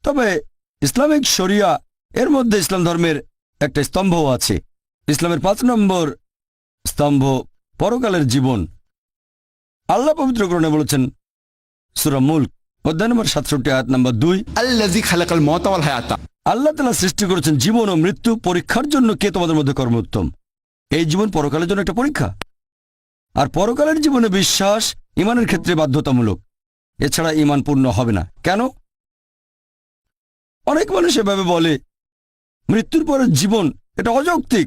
তবে ইসলামিক শরিয়া এর মধ্যে ইসলাম ধর্মের একটা স্তম্ভও আছে। ইসলামের 5 নম্বর স্তম্ভ পরকালের জীবন। আল্লাহ পবিত্র কোরআনে বলেছেন সূরা মুলক অধ্যায় নম্বর 67 আয়াত নম্বর 2, আল্লাযী খালাকাল মাউতা ওয়াল হায়াতা। আল্লাহ তাআলা সৃষ্টি করেছেন জীবন ও মৃত্যু পরীক্ষার জন্য কে তোমাদের মধ্যে কর্মোত্তম। এই জীবন পরকালের জন্য একটা পরীক্ষা। আর পরকালের জীবনে বিশ্বাস ঈমানের ক্ষেত্রে বাধ্যতামূলক, এছাড়া ঈমান পূর্ণ হবে না। কেন? অনেক মানুষ এভাবে বলে মৃত্যুর পরের জীবন এটা অযৌক্তিক।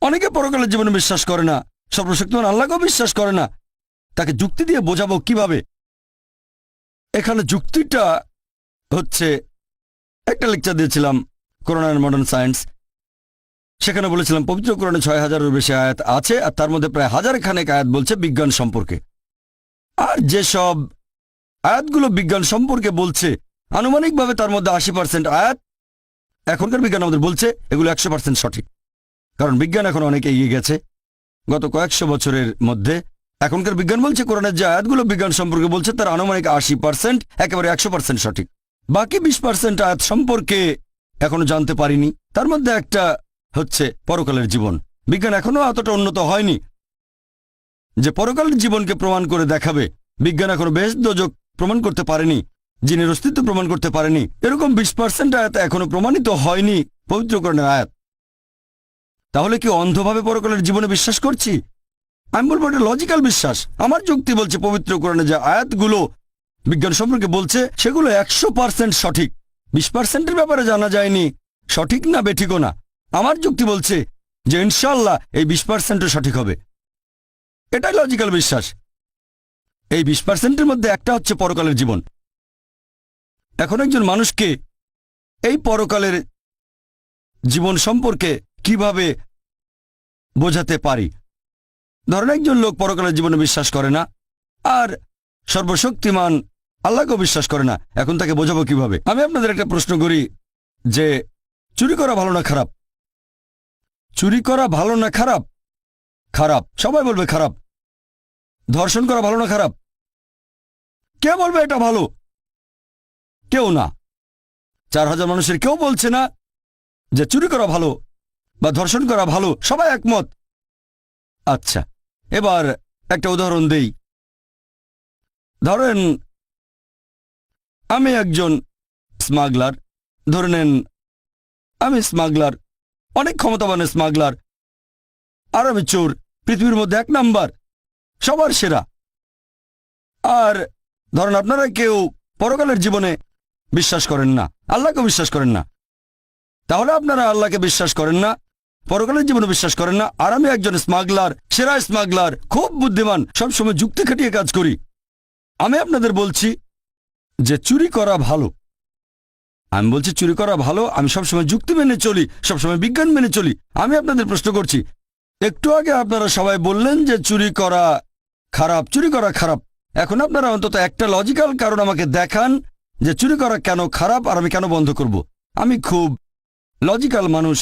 অনেকে পরকালের জীবনে বিশ্বাস করে না, সর্বশক্তিমান আল্লাহকেও বিশ্বাস করে না। তাকে যুক্তি দিয়ে বোঝাবো কিভাবে? এখানে যুক্তিটা হচ্ছে, একটা লেকচার দিয়েছিলাম কোরআন অ্যান্ড মডার্ন সায়েন্স। সেখানে বলেছিলাম পবিত্র কোরআনে 6000-এর বেশি আয়াত আছে, আর তার মধ্যে প্রায় 1000 খানেক আয়াত বলছে বিজ্ঞান সম্পর্কে। আর যেসব আয়াতগুলো বিজ্ঞান সম্পর্কে বলছে আনুমানিকভাবে তার মধ্যে 80% আয়াত এখনকার বিজ্ঞান আমাদের বলছে এগুলো 100% সঠিক। কারণ বিজ্ঞান এখন অনেক এগিয়ে গেছে গত কয়েকশো বছরের মধ্যে। এখনকার বিজ্ঞান বলছে কোরআনের যে আয়াতগুলো বিজ্ঞান সম্পর্কে বলছে তার আনুমানিক 80% একেবারে 100% সঠিক। বাকি 20% আয়াত সম্পর্কে এখনো জানতে পারিনি। তার মধ্যে একটা হচ্ছে পরকালের জীবন। বিজ্ঞান এখনো এতটা উন্নত হয়নি যে পরকালের জীবনকে প্রমাণ করে দেখাবে। বিজ্ঞান এখনো বেশ দোজক প্রমাণ করতে পারেনি, জিনের অস্তিত্ব প্রমাণ করতে পারেনি। এরকম 20% আয়াত এখনো প্রমাণিত হয়নি পবিত্র কোরআনের আয়াত। তাহলে কি অন্ধভাবে পরকালের জীবনে বিশ্বাস করছি? আমি বলবো এটা লজিক্যাল বিশ্বাস। আমার যুক্তি বলছে পবিত্র কোরআনে যে আয়াতগুলো বিজ্ঞান সম্পর্কে বলছে সেগুলো 100% সঠিক। 20%-এর ব্যাপারে জানা যায়নি সঠিক না বেঠিকও না। আমার যুক্তি বলছে যে ইনশাআল্লাহ এই 20%ও সঠিক হবে। এটাই লজিক্যাল বিশ্বাস। এই 20%-এর মধ্যে একটা হচ্ছে পরকালের জীবন। এখন একজন মানুষকে এই পরকালের জীবন সম্পর্কে কিভাবে বোঝাতে পারি? ধরেন একজন লোক পরকালের জীবনে বিশ্বাস করে না আর সর্বশক্তিমান আল্লাহকেও বিশ্বাস করে না। এখন তাকে বোঝাবো কিভাবে? আমি আপনাদের একটা প্রশ্ন করি যে চুরি করা ভালো না খারাপ? চুরি করা ভালো না খারাপ? খারাপ। সবাই বলবে খারাপ। ধর্ষণ করা ভালো না খারাপ? কে বলবে এটা ভালো? কেউ না। 4000 মানুষের কেউ বলছে না যে চুরি করা ভালো বা ধর্ষণ করা ভালো। সবাই একমত। আচ্ছা, এবার একটা উদাহরণ দেই। ধরেন আমি একজন স্মাগলার। ধরে নেন আমি স্মাগলার, অনেক ক্ষমতাবান স্মাগলার, আর আমি চোর, পৃথিবীর মধ্যে 1 নাম্বার, সবার সেরা। আর ধরেন আপনারা কেউ পরকালের জীবনে বিশ্বাস করেন না, আল্লাহকে বিশ্বাস করেন না। তাহলে আপনারা আল্লাহকে বিশ্বাস করেন না, পরকালের জীবনে বিশ্বাস করেন না, আর আমি একজন স্মাগলার, সেরা স্মাগলার, খুব বুদ্ধিমান, সবসময় যুক্তি খাটিয়ে কাজ করি। আমি আপনাদের বলছি যে চুরি করা ভালো। আমি বলছি চুরি করা ভালো। আমি সবসময় যুক্তি মেনে চলি, সবসময় বিজ্ঞান মেনে চলি। আমি আপনাদের প্রশ্ন করছি, একটু আগে আপনারা সবাই বললেন যে চুরি করা খারাপ, চুরি করা খারাপ। এখন আপনারা অন্তত একটা লজিক্যাল কারণ আমাকে দেখান যে চুরি করা কেন খারাপ আর আমি কেন বন্ধ করব। আমি খুব লজিক্যাল মানুষ,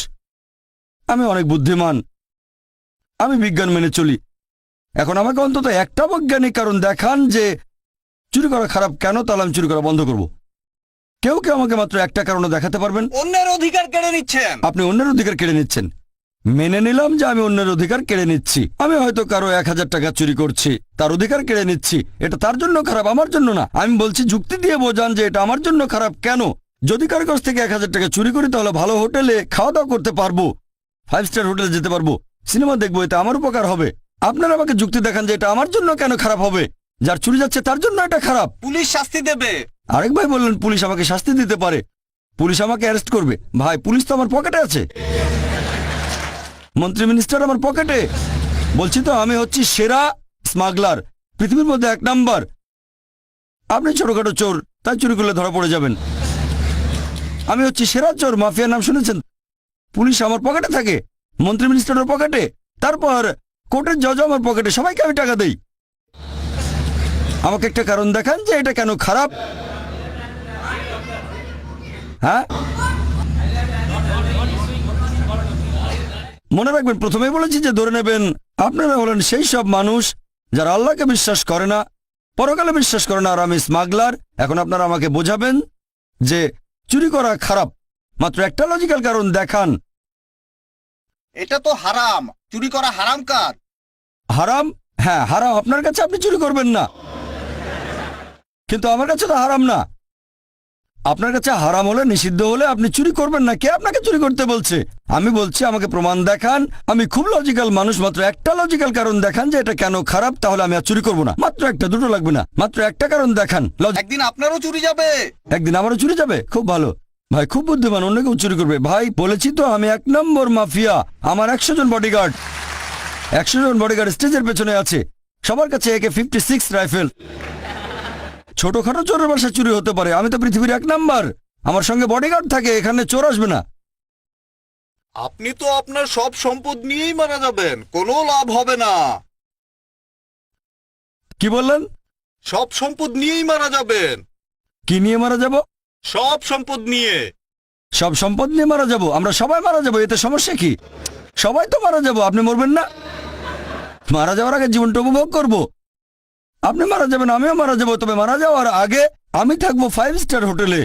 আমি অনেক বুদ্ধিমান, আমি বিজ্ঞান মেনে চলি। এখন আমাকে অন্তত একটা বৈজ্ঞানিক কারণ দেখান যে চুরি করা খারাপ কেন, তাহলে আমি চুরি করা বন্ধ করব। কেউ কেউ আমাকে মাত্র একটা কারণে দেখাতে পারবেন? অন্যের অধিকার কেড়ে নিচ্ছেন। আপনি অন্যের অধিকার কেড়ে নিচ্ছেন। মেনে নিলাম যে আমি অন্যের অধিকার কেড়ে নিচ্ছি। আমি হয়তো কারো 1000 টাকা চুরি করছি, তার অধিকার কেড়ে নিচ্ছি। এটা তার জন্য খারাপ, আমার জন্য না। আমি বলছি যুক্তি দিয়ে বোঝান যে এটা আমার জন্য খারাপ কেন। যদি কারো কাছ থেকে 1000 টাকা চুরি করি তাহলে ভালো হোটেলে খাওয়া দাওয়া করতে পারবো, 5 স্টার হোটেলে যেতে পারবো, সিনেমা দেখবো, এতে আমার উপকার হবে। আপনারা আমাকে যুক্তি দেখান যে এটা আমার জন্য কেন খারাপ হবে। যার চুরি যাচ্ছে তার জন্য এটা খারাপ। পুলিশ শাস্তি দেবে। আরেক ভাই বললেন পুলিশ আমাকে শাস্তি দিতে পারে, পুলিশ আমাকে অ্যারেস্ট করবে। ভাই, পুলিশ তো আমার পকেটে আছে, মন্ত্রী মিনিস্টার আমার পকেটে। বলছি তো আমি হচ্ছি সেরা স্মাগলার, পৃথিবীর মধ্যে 1 নাম্বার। আপনি ছোটখাটো চোর, তাই চুরি করলে ধরা পড়ে যাবেন। আমি হচ্ছি সেরা চোর, মাফিয়ার নাম শুনেছেন? পুলিশ আমার পকেটে থাকে, মন্ত্রী মিনিস্টারের পকেটে, তারপর কোর্টের জজ আমার পকেটে। সবাইকে আমি টাকা দেই। আমাকে একটা কারণ দেখান যে এটা কেন খারাপ। হ্যাঁ, মনে রাখবেন প্রথমেই বলেছি যে ধরে নেবেন আপনারা হলেন সেই সব মানুষ যারা আল্লাহকে বিশ্বাস করে না, পরকালে বিশ্বাস করে না, আর আমি স্মাগলার। এখন আপনারা আমাকে বোঝাবেন যে চুরি করা খারাপ, মাত্র একটা লজিক্যাল কারণ দেখান। এটা তো হারাম, চুরি করা হারাম কাজ। হারাম? হ্যাঁ হারাম আপনার কাছে, আপনি চুরি করবেন না, কিন্তু আমার কাছে তো হারাম না। আপনার কাছে হারাম হলে, নিষিদ্ধ হলে আপনি চুরি করবেন না। কে আপনাকে চুরি করতে বলছে? আমি বলছি আমাকে প্রমাণ দেখান। আমি খুব লজিক্যাল মানুষ, মাত্র একটা লজিক্যাল কারণ দেখান যে এটা কেন খারাপ, তাহলে আমি আর চুরি করবো না। মাত্র একটা, দুটো লাগবে না, মাত্র একটা কারণ দেখান। একদিন আপনারও চুরি যাবে। একদিন আমারও চুরি যাবে? খুব ভালো ভাই, খুব বুদ্ধিমান, অন্য কেউ চুরি করবে। ভাই বলেছি তো আমি 1 নম্বর মাফিয়া। আমার 100 জন বডিগার্ড, 100 জন বডিগার্ড স্টেজের পেছনে আছে, সবার কাছে AK-56 রাইফেল। ছোটখাটো চোরের বাসায় চুরি হতে পারে, আমি তো পৃথিবীর 1 নাম্বার। আমার সঙ্গে বডিগার্ড থাকে, এখানে চোর আসবে না। আপনি তো আপনার সব সম্পদ নিয়েই মারা যাবেন, কোনো লাভ হবে না। কি বললেন? সব সম্পদ নিয়েই মারা যাবেন। কি নিয়ে মারা যাব? সব সম্পদ নিয়ে। সব সম্পদ নিয়ে মারা যাব? আমরা সবাই মারা যাব, এতে সমস্যা কি? সবাই তো মারা যাব, আপনি মরবেন না? মারা যাওয়ার আগে জীবনটা উপভোগ করব। আপনি মারা যাবেন, আমিও মারা যাব, তবে মারা যাওয়ার আগে আমি থাকবো 5 স্টার হোটেলে,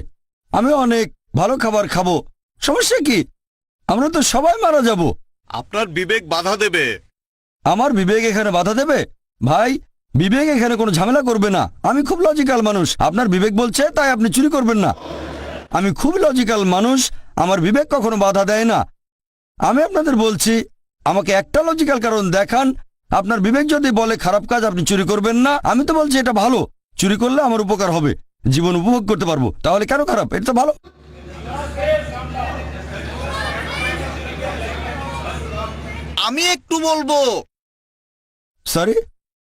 আমি অনেক ভালো খাবার খাবো। সমস্যা কি? আমরা তো সবাই মারা যাব। আপনার বিবেক বাধা দেবে। আমার বিবেক এখানে বাধা দেবে? ভাই বিবেক এখানে কোনো ঝামেলা করবে না। আমি খুব লজিক্যাল মানুষ, আপনার বিবেক বলছে তাই আপনি চুরি করবেন না। আমি খুব লজিক্যাল মানুষ, আমার বিবেক কখনো বাধা দেয় না। আমি আপনাদের বলছি আমাকে একটা লজিক্যাল কারণ দেখান। আপনার বিবেক যদি বলে খারাপ কাজ, আপনি চুরি করবেন না। আমি তো বলছি এটা ভালো, চুরি করলে আমার উপকার হবে, জীবন উপভোগ করতে পারবো, তাহলে কেন খারাপ? এটা তো ভালো। আমি একটু বলবো। সরি?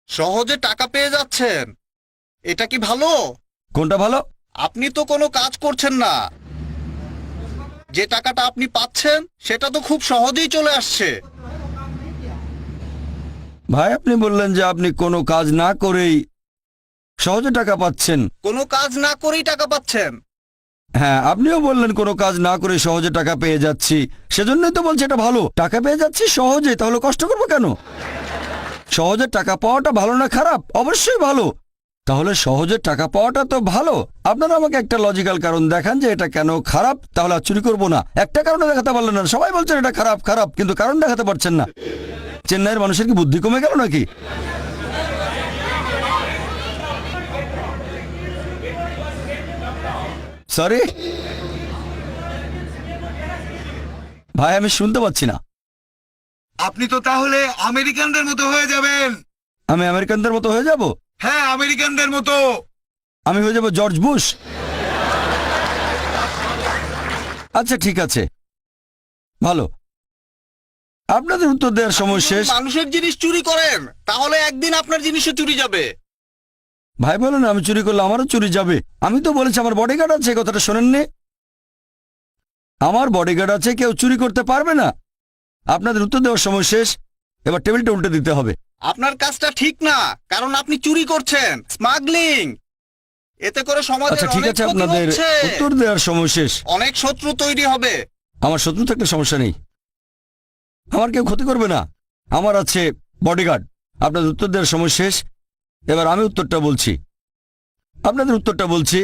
সহজে টাকা পেয়ে যাচ্ছেন, এটা কি ভালো? কোনটা ভালো? আপনি তো কোনো কাজ করছেন না, যে টাকাটা আপনি পাচ্ছেন সেটা তো খুব সহজেই চলে আসছে। ভাই আপনি বললেন যে আপনি কোনো কাজ না করেই সহজে টাকা পাচ্ছেন। কোনো কাজ না করেই টাকা পাচ্ছেন। হ্যাঁ আপনিও বললেন কোনো কাজ না করে সহজে টাকা পেয়ে যাচ্ছি, সেজন্যই তো বলছি এটা ভালো। টাকা পেয়ে যাচ্ছি সহজে, তাহলে কষ্ট করবো কেন? সহজে টাকা পাওয়াটা ভালো না খারাপ? অবশ্যই ভালো। তাহলে সহজে টাকা পাওয়াটা তো ভালো। আপনারা আমাকে একটা লজিক্যাল কারণ দেখান যে এটা কেন খারাপ, তাহলে আর চুরি করবো না। একটা কারণে দেখাতে পারলেন না, সবাই বলছেন এটা খারাপ খারাপ, কিন্তু কারণ দেখাতে পারছেন না। চেন্নাইয়ের মানুষের কি বুদ্ধি কমে গেল নাকি? সরি ভাই, আমি শুনতে পাচ্ছি না। আপনি তো তাহলে আমেরিকানদের মতো হয়ে যাবেন। আমি আমেরিকানদের মতো হয়ে যাব? হ্যাঁ, আমেরিকানদের মতো। আমি হয়ে যাব জর্জ বুশ? আচ্ছা ঠিক আছে, ভালো। আপনাদের উত্তর দেওয়ার সময় শেষ। মানুষের জিনিস চুরি করেন, তাহলে একদিন আপনার জিনিসও চুরি যাবে। ভাই বলেন আমি চুরি করলে আমারও চুরি যাবে? আমি তো বলেছি আমার বডিগার্ড আছে, কথাটা শোনেননি? আমার বডিগার্ড আছে, কেউ চুরি করতে পারবে না। আপনাদের উত্তর দেওয়ার সময় শেষ, এবার টেবিলটা উল্টে দিতে হবে। আপনার কাজটা ঠিক না, কারণ আপনি চুরি করছেন, স্মাগলিং। এতে করে সমাজের আচ্ছা ঠিক অনেক আছে, ক্ষতি আপনাদের হচ্ছে। উত্তর দেওয়ার সময় শেষ। অনেক শত্রু তৈরি হবে। আমার শত্রু থাকলে সমস্যা নেই, আমার কেউ ক্ষতি করবে না, আমার আছে বডিগার্ড। আপনাদের উত্তর দেওয়ার সময় শেষ, এবার আমি উত্তরটা বলছি। আপনাদের উত্তরটা বলছি।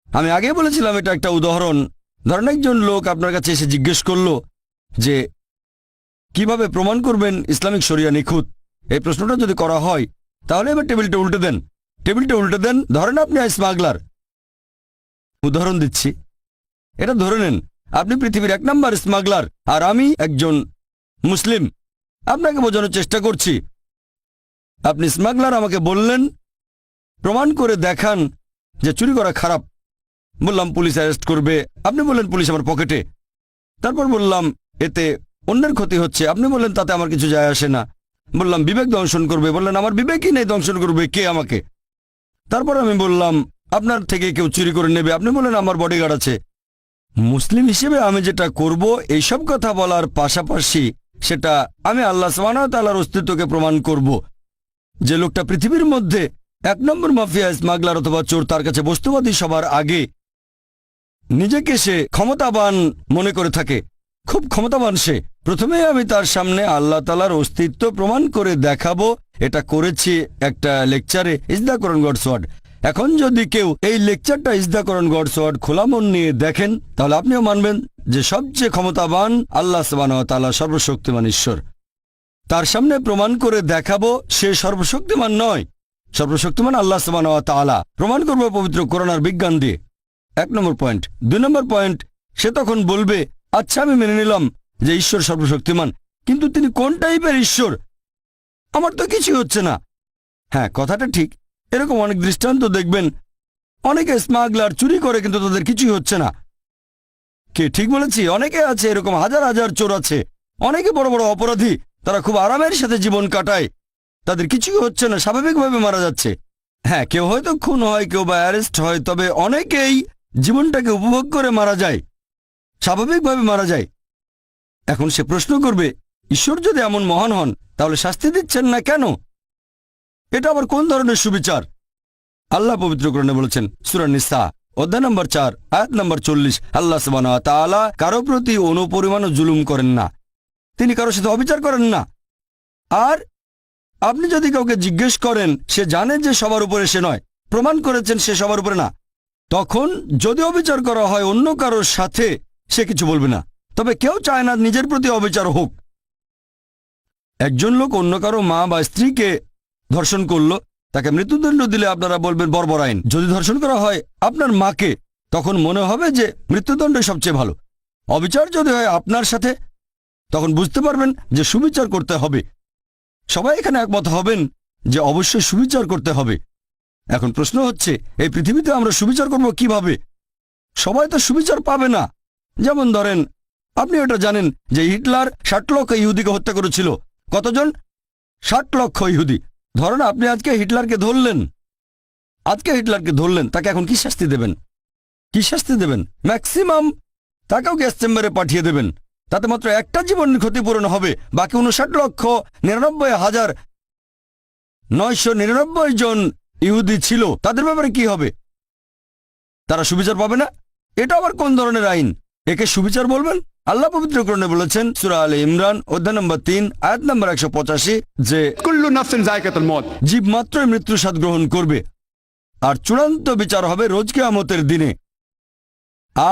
আমি আগে বলেছিলাম এটা একটা উদাহরণ। ধরেন একজন লোক আপনার কাছে এসে জিজ্ঞেস করলো যে কিভাবে প্রমাণ করবেন ইসলামিক শরিয়া নিখুঁত। এই প্রশ্নটা যদি করা হয়, তাহলে এবার টেবিলটা উল্টে দেন। টেবিলটা উল্টে দেন। ধরেন আপনি স্মাগলার, উদাহরণ দিচ্ছি, এটা ধরে নেন আপনি পৃথিবীর 1 নাম্বার স্মাগলার, আর আমি একজন মুসলিম। আপনাকে বোঝানোর চেষ্টা করছি। আপনি স্মাগলার, আমাকে বললেন প্রমাণ করে দেখান যে চুরি করা খারাপ। বললাম পুলিশ অ্যারেস্ট করবে, আপনি বললেন পুলিশ আমার পকেটে। তারপর বললাম এতে অন্যের ক্ষতি হচ্ছে, আপনি বললেন তাতে আমার কিছু যায় আসে না। বললাম বিবেক দংশন করবে, বললেন আমার বিবেকই নেই, দংশন করবে কে আমাকে? তারপর আমি বললাম আপনার থেকে কেউ চুরি করে নেবে, আপনি বললেন আমার বডিগার্ড আছে। মুসলিম হিসেবে আমি যেটা করব, এইসব কথা বলার পাশাপাশি সেটা আমি আল্লাহ সুবহানাহু ওয়া তাআলার অস্তিত্বকে প্রমাণ করব। যে লোকটা পৃথিবীর মধ্যে 1 নম্বর মাফিয়া, স্মাগলার অথবা চোর, তার কাছে বস্তুবাদী সবার আগে নিজেকে সে ক্ষমতাবান মনে করে থাকে, খুব ক্ষমতাবান সে। প্রথমে আমি তার সামনে আল্লাহ তাআলার অস্তিত্ব প্রমাণ করে দেখাবো। এটা করেছি একটা লেকচারে, is the Quran God's word. এখন যদি কেউ এই লেকচারটা ইসদাকরণ গডস ওয়ার্ড খোলা মন নিয়ে দেখেন, তাহলে আপনিও মানবেন যে সবচেয়ে ক্ষমতাবান আল্লাহ সুবহানাহু ওয়া তাআলা সর্বশক্তিমান ঈশ্বর। তার সামনে প্রমাণ করে দেখাবো সে সর্বশক্তিমান নয়, সর্বশক্তিমান আল্লাহ সুবহানাহু ওয়া তাআলা। প্রমাণ করব পবিত্র কোরআন আর বিজ্ঞান দিয়ে। 1 নম্বর পয়েন্ট। 2 নম্বর পয়েন্ট, সে তখন বলবে আচ্ছা আমি মেনে নিলাম যে ঈশ্বর সর্বশক্তিমান, কিন্তু তিনি কোন টাইপের ঈশ্বর? আমার তো কিছুই হচ্ছে না। হ্যাঁ, কথাটা ঠিক। এরকম অনেক দৃষ্টান্ত দেখবেন, অনেকে স্মাগলার চুরি করে কিন্তু তাদের কিছুই হচ্ছে না। কে ঠিক বলেছি? অনেকে আছে এরকম, হাজার হাজার চোর আছে, অনেকে বড় বড় অপরাধী, তারা খুব আরামের সাথে জীবন কাটায়, তাদের কিছুই হচ্ছে না, স্বাভাবিকভাবে মারা যাচ্ছে। হ্যাঁ, কেউ হয়তো খুন হয়, কেউ বা অ্যারেস্ট হয়, তবে অনেকেই জীবনটাকে উপভোগ করে মারা যায়, স্বাভাবিকভাবে মারা যায়। এখন সে প্রশ্ন করবে ঈশ্বর যদি এমন মহান হন তাহলে শাস্তি দিচ্ছেন না কেন? এটা আবার কোন ধরনের সুবিচার? আল্লাহ পবিত্র কোরআনে বলেছেন সূরা নিসা অধ্যায় নম্বর 4 আয়াত নম্বর 40, আল্লাহ সুবহানাহু ওয়া তাআলা কারো প্রতি অনুপরিমাণও জুলুম করেন না, তিনি কারোর সাথে অবিচার করেন না। আর আপনি যদি কাউকে জিজ্ঞেস করেন, সে জানে যে সবার উপরে সে নয়, প্রমাণ করেছেন সে সবার উপরে না, তখন যদি অবিচার করা হয় অন্য কারোর সাথে, সে কিছু বলবে না। তবে কেউ চায় না নিজের প্রতি অবিচার হোক। একজন লোক অন্য কারো মা বা স্ত্রীকে ধর্ষণ করলো, তাকে মৃত্যুদণ্ড দিলে আপনারা বলবেন বর্বর আইন। যদি ধর্ষণ করা হয় আপনার মাকে, তখন মনে হবে যে মৃত্যুদণ্ড সবচেয়ে ভালো। অবিচার যদি হয় আপনার সাথে, তখন বুঝতে পারবেন যে সুবিচার করতে হবে। সবাই এখানে একমত হবেন যে অবশ্যই সুবিচার করতে হবে। এখন প্রশ্ন হচ্ছে, এই পৃথিবীতে আমরা সুবিচার করব কিভাবে? সবাই তো সুবিচার পাবে না। যেমন ধরেন, আপনি এটা জানেন যে হিটলার 60 লক্ষ ইহুদিকে হত্যা করেছিল। কতজন? 60 লক্ষ ইহুদি। ধরেন আপনি আজকে হিটলারকে ধরলেন, তাকে এখন কি শাস্তি দেবেন? কি শাস্তি দেবেন? ম্যাক্সিমাম তাকেও গ্যাস চেম্বারে পাঠিয়ে দেবেন। তাতে মাত্র একটা জীবনের ক্ষতিপূরণ হবে, বাকি 59,99,999 জন ইহুদি ছিল, তাদের ব্যাপারে কি হবে? তারা সুবিচার পাবে না? এটা আবার কোন ধরনের আইন? একে সুবিচার বলবেন? আল্লাহ পবিত্র কোরআনে বলেছেন সূরা আলে ইমরান অধ্যায় নম্বর 3 আয়াত নম্বর 185 যে कुल्लु नफ्सिन जायकातुल मौत। জীব মাত্রই মৃত্যু স্বাদ গ্রহণ করবে, আর চূড়ান্ত বিচার হবে রোজ কিয়ামতের দিনে।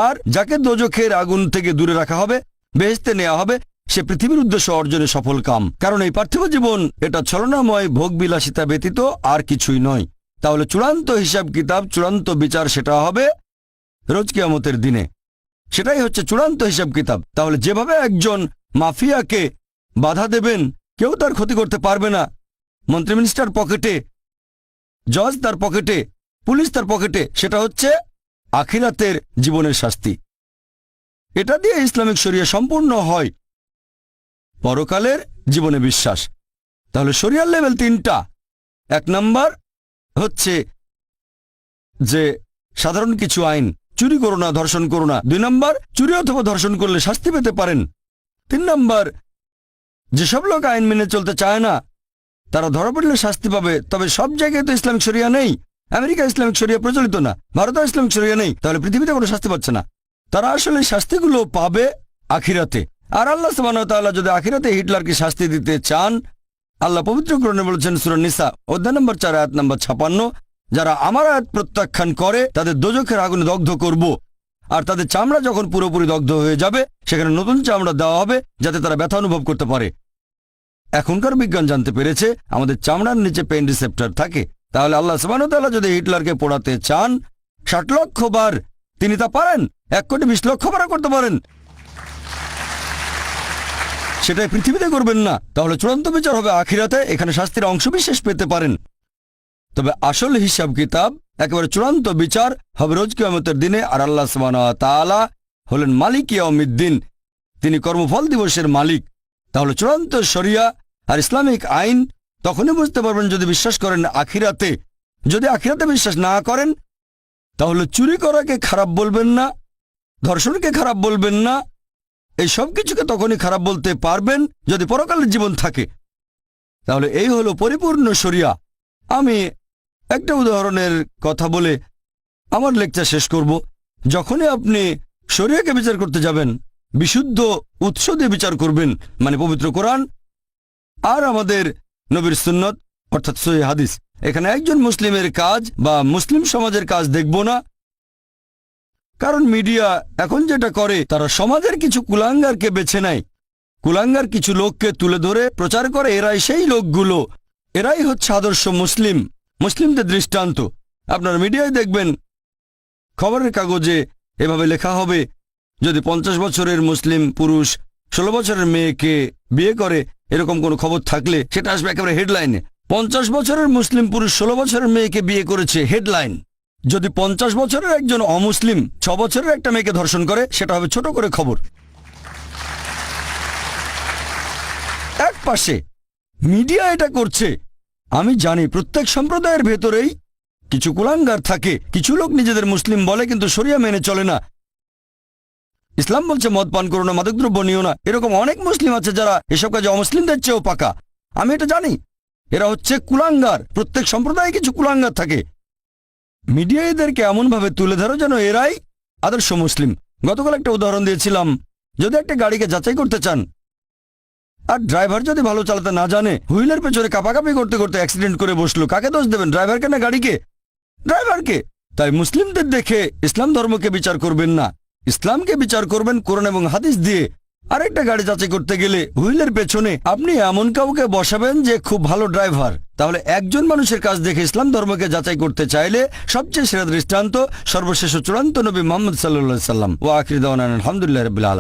আর যাকে দোজখের আগুন থেকে দূরে রাখা হবে, বেহেশতে নেওয়া হবে, সে পৃথিবীর উদ্দেশ্য অর্জনে সফল কাম। কারণ এই পার্থিব জীবন এটা ছলনাময় ভোগবিলাসিতা ব্যতীত আর কিছুই নয়। তাহলে চূড়ান্ত হিসাব কিতাব, চূড়ান্ত বিচার সেটা হবে রোজ কিয়ামতের দিনে। সেটাই হচ্ছে চূড়ান্ত হিসাব কিতাব। তাহলে যেভাবে একজন মাফিয়াকে বাধা দেবেন, কেউ তার ক্ষতি করতে পারবে না, মন্ত্রী মিনিস্টার পকেটে, জজ তার পকেটে, পুলিশ তার পকেটে, সেটা হচ্ছে আখিরাতের জীবনের শাস্তি। এটা দিয়ে ইসলামিক শরিয়া সম্পূর্ণ হয়, পরকালের জীবনে বিশ্বাস। তাহলে শরিয়ার লেভেল 3টা। 1 নাম্বার হচ্ছে যে সাধারণ কিছু আইন, চুরি করো না, ধর্ষণ করো না। 2 নাম্বার, চুরি অথবা ধর্ষণ করলে শাস্তি পেতে পারেন। 3 নাম্বার, যেসব লোক আইন মেনে চলতে চায় না তারা ধরা পড়লে শাস্তি পাবে। তবে সব জায়গায় তো ইসলামিক শরিয়া নেই। আমেরিকা ইসলামিক শরিয়া প্রচলিত না, ভারতে ইসলামিক শরিয়া নেই, তাহলে পৃথিবীতে কোনো শাস্তি পাচ্ছে না। তারা আসলে শাস্তিগুলো পাবে আখিরাতে। আর আল্লাহ সুবহানাহু ওয়া তাআলা যদি আখিরাতে হিটলারকে শাস্তি দিতে চান, আল্লাহ পবিত্র কোরআনে বলেছেন সূরা নিসা অধ্যায় নম্বর 4 আয়াত নম্বর 56, যারা আমার আয়াত প্রত্যাখ্যান করে তাদের দোজখের আগুনে দগ্ধ করব। আর তাদের চামড়া যখন পুরোপুরি দগ্ধ হয়ে যাবে, সেখানে নতুন চামড়া দেওয়া হবে যাতে তারা ব্যথা অনুভব করতে পারে। এখনকার বিজ্ঞান জানতে পেরেছে আমাদের চামড়ার নিচে পেইন রিসেপ্টর থাকে। তাহলে আল্লাহ সুবহানাহু ওয়া তাআলা যদি হিটলারকে পোড়াতে চান 60 লক্ষ বার, তিনি তা পারেন। 1,20,00,000 বার করতে পারেন। সেটাই পৃথিবীতে করবেন না। তাহলে চূড়ান্ত বিচার হবে আখিরাতে, এখানে শাস্তির অংশবিশেষ পেতে পারেন। তবে আসল হিসাব কিতাব, একেবারে চূড়ান্ত বিচার হবে রোজ কিয়ামতের দিনে। আর আল্লাহ সুবহানাহু ওয়া তাআলা হলেন মালিক ইয়াউমিদ্দিন, তিনি কর্মফল দিবসের মালিক। তাহলে চূড়ান্ত শরিয়া আর ইসলামিক আইন তখনই বুঝতে পারবেন যদি বিশ্বাস করেন আখিরাতে। যদি আখিরাতে বিশ্বাস না করেন, তাহলে চুরি করাকে খারাপ বলবেন না, ধর্ষণকে খারাপ বলবেন না, এই সব কিছুকে তখনই খারাপ বলতে পারবেন যদি পরকালের জীবন থাকে। তাহলে এই হলো পরিপূর্ণ শরিয়া। আমি একটা উদাহরণের কথা বলে আমার লেকচার শেষ করব। যখনই আপনি শরিয়াকে বিচার করতে যাবেন, বিশুদ্ধ উৎস দিয়ে বিচার করবেন, মানে পবিত্র কোরআন আর আমাদের নবীর সুন্নত অর্থাৎ সহিহ হাদিস। এখানে একজন মুসলিমের কাজ বা মুসলিম সমাজের কাজ দেখব না, কারণ মিডিয়া এখন যেটা করে তারা সমাজের কিছু কুলাঙ্গারকে বেছে নেয়, কুলাঙ্গার কিছু লোককে তুলে ধরে প্রচার করে এরাই সেই লোকগুলো, এরাই হচ্ছে আদর্শ মুসলিম, মুসলিমদের দৃষ্টান্ত। আপনার মিডিয়ায় দেখবেন খবরের কাগজে এভাবে লেখা হবে, যদি 50 বছরের মুসলিম পুরুষ 16 বছরের মেয়েকে বিয়ে করে, এরকম কোনো খবর থাকলে সেটা আসবে একেবারে হেডলাইনে। 50 বছরের মুসলিম পুরুষ 16 বছরের মেয়েকে বিয়ে করেছে, হেডলাইন। যদি 50 বছরের একজন অমুসলিম 6 বছরের একটা মেয়েকে ধর্ষণ করে, সেটা হবে ছোট করে খবর। এক পাশে মিডিয়া এটা করছে। আমি জানি প্রত্যেক সম্প্রদায়ের ভেতরেই কিছু কুলাঙ্গার থাকে, কিছু লোক নিজেদের মুসলিম বলে কিন্তু শরিয়া মেনে চলে না। ইসলাম বলছে মদ পান করো না, মাদকদ্রব্য নিও না, এরকম অনেক মুসলিম আছে যারা এসব কাজে অমুসলিমদের চেয়েও পাকা। আমি এটা জানি, এরা হচ্ছে কুলাঙ্গার। প্রত্যেক সম্প্রদায়ে কিছু কুলাঙ্গার থাকে। মিডিয়া এদেরকে এমনভাবে তুলে ধরো যেন এরাই আদর্শ মুসলিম। গতকাল একটা উদাহরণ দিয়েছিলাম, যদি একটা গাড়িকে যাচাই করতে চান আর ড্রাইভার যদি ভালো চালাতে না জানে, হুইলের পেছনে কাঁপাকাপি করতে করতে অ্যাক্সিডেন্ট করে বসলো, কাকে দোষ দেবেন? ড্রাইভারকে না গাড়িকে? ড্রাইভারকে। তাই মুসলিমদের দেখে ইসলাম ধর্মকে বিচার করবেন না, ইসলামকে বিচার করবেন কোরআন এবং হাদিস দিয়ে। আরেকটা গাড়ি যাচাই করতে গেলে হুইলের পেছনে আপনি এমন কাউকে বসাবেন যে খুব ভালো ড্রাইভার। তাহলে একজন মানুষের কাজ দেখে ইসলাম ধর্মকে যাচাই করতে চাইলে সবচেয়ে সেরা দৃষ্টান্ত সর্বশেষ চূড়ান্ত নবী মুহাম্মদ সাল্লাল্লাহু আলাইহি ওয়াসাল্লাম। ওয়া আখিরু দাওয়ানা আলহামদুলিল্লাহি রাব্বিল আলামিন।